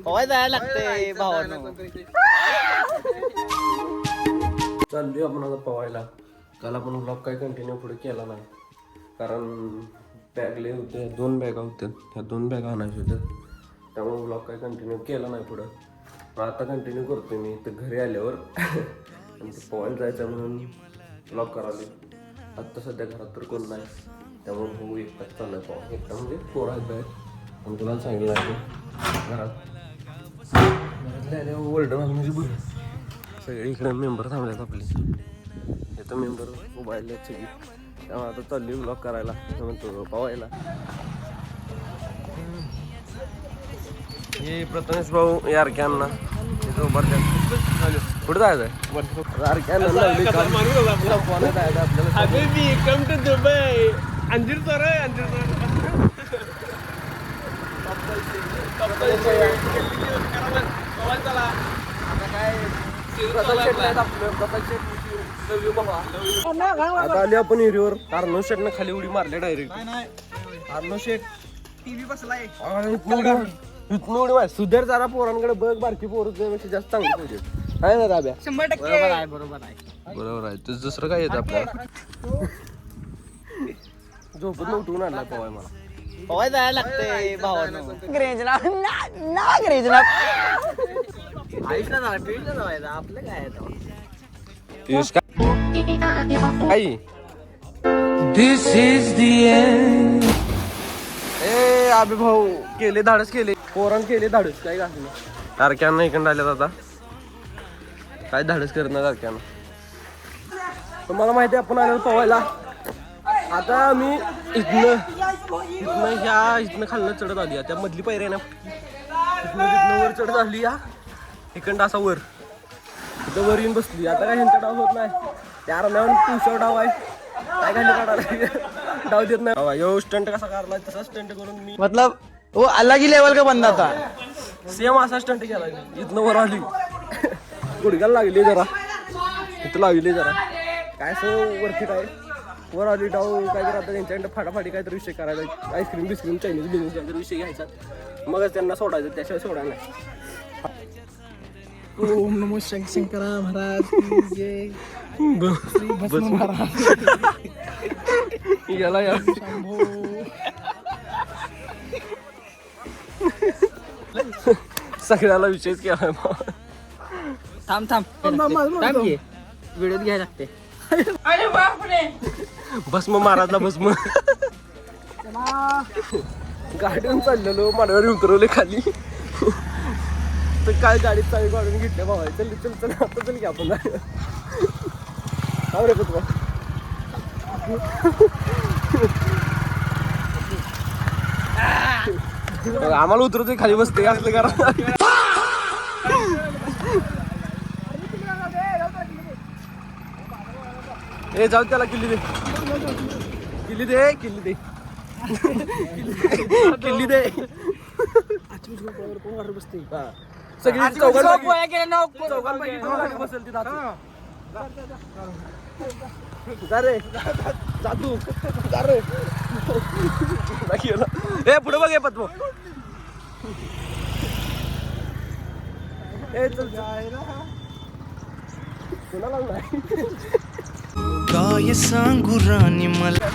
पवाय जायला लागतंय भावानं. चाललोय आपण आता पवायला. काल आपण ब्लॉग काय कंटिन्यू पुढे केला नाही कारण बॅगले होते, 2 बॅगा होत्या, ह्या 2 बॅगा आणायच्या होत्या, त्यामुळे ब्लॉग काय कंटिन्यू केला नाही पुढं. पण आता कंटिन्यू करतोय मी तर घरी आल्यावर. आणि ते पवायला जायचं म्हणून ब्लॉग कराले. आत्ता सध्या घरात तर कोण नाही, त्यामुळे भाऊ एकटाच चाललाय पवा. एकटा म्हणजे पोरं आहेत बाहेर. आणि तुला सांगितलं आहे घरातले आले ओल्डर म्हणजे बरं. सगळे इकडे मेंबर थांबलेत आपले. इथं मेंबर मोबाईल आहेत सगळी. त्यामुळे आता चालली ब्लॉग करायला म्हणतो पवायला. हे प्रथमेश भाऊ यारक्यांना कुठं जायचं आहे? यारक्यांना आता आली आपण हिरीवर. अर्णव शेटनं खाली उडी मारली डायरेक्ट. अर्णव शेट टीव्ही बसलाय उडी मार. सुधर जरा पोरांकडे बघ, बारकी पोरं तुझ्यापेक्षा जास्त चांगली पाहिजे आहे ना राब्या? 100% बरोबर आहे, बरोबर आहे, बरोबर आहे. तुझं दुसरं काय येतं आपल्याला? झोपत उठवून आणलाय पवाय मला. पवाय जायला लागतंय भावानं. आयुष्यात झाला पिढीला जावायचं आपलं काय आहे दिस इज द एंड. ए आबे भाऊ केले धाडस, केले पोरान केले धाडस. काय घातलं तारक्यांना इकडं आल्यात आता. काय धाडस करणार तारक्यांना? तुम्हाला माहिती आहे आपण आलो पवायला. आता मी इथनं खालनं चढत आली. त्या मधली पायरी आहे ना, तिथनं वर चढत आली. इकडं असा वर, तिथं वर येऊन बसली. आता काय ह्यांचा डाव होत नाही. त्या रम्यावर पुढचा डाव आहे. काय खाली काढायला डाव देत नाही. यो स्टंट कसा काढला तसा स्टंट करून मी, मतलब वो अलग ही लेवल का बंदा था. सेम असा स्टंट केला. इथनं वर आली, गुडघ्याला लागली जरा, इथं लागली जरा. काय असं वरती काय वर आली डाव. काय तर आता त्यांच्याकडे फाटाफाटी काहीतरी विषय करायचा. आईस्क्रीम बिस्क्रीम चायनीज बिझनेस काहीतरी विषय घ्यायचा, मगच त्यांना सोडायचं, त्याशिवाय सोडायला नाही. ओम नमो शंकरा महाराज जय. महाराज याला या सगळ्याला विषयच केला. थांब घे, व्हिडिओ घ्यायला लागते. भस्म महाराजला भस्म. गाडीवरून चाललेलो, मांडवारी उतरवले खाली. तर काय गाडीत चावी काढून घेतल्या भावा. चल चल चल आता चल की आपण. रे पुत्र आम्हाला उतरवते खाली बसते असलं करा. ए जाऊ त्याला किल्ली दे, किल्ली दे, किल्ली दे, किल्ली दे. सगळी चौघांपैकी बसेल ती रे. जातू रे. ए पुढे बघ पद्म. ए चल कोणाला नाही काय सांगू राणी मला.